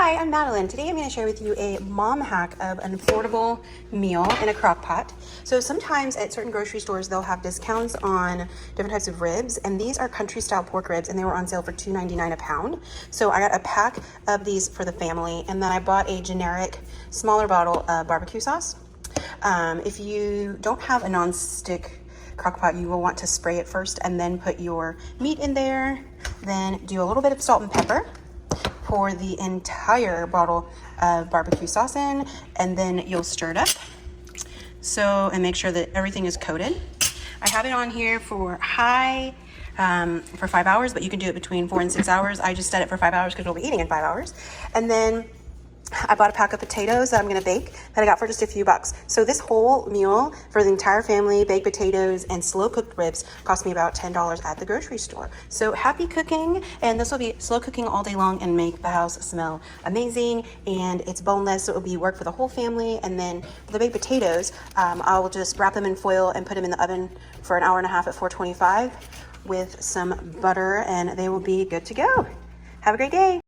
Hi, I'm Madeline. Today I'm going to share with you a mom hack of an affordable meal in a crock pot. So sometimes at certain grocery stores they'll have discounts on different types of ribs, and these are country style pork ribs and they were on sale for $2.99 a pound. So I got a pack of these for the family, and then I bought a generic smaller bottle of barbecue sauce. If you don't have a non-stick crock pot, you will want to spray it first and then put your meat in there. Then do a little bit of salt and pepper. Pour the entire bottle of barbecue sauce in, and then you'll stir it up. And make sure that everything is coated. I have it on here for high for 5 hours, but you can do it between 4 and 6 hours. I just set it for 5 hours because we'll be eating in 5 hours. And then I bought a pack of potatoes that I'm gonna bake that I got for just a few bucks. So this whole meal for the entire family, baked potatoes and slow cooked ribs, cost me about $10 at the grocery store. So happy cooking, and this will be slow cooking all day long and make the house smell amazing. And it's boneless, so it will be work for the whole family. And then for the baked potatoes, I'll just wrap them in foil and put them in the oven for an hour and a half at 425 with some butter, and they will be good to go. Have a great day.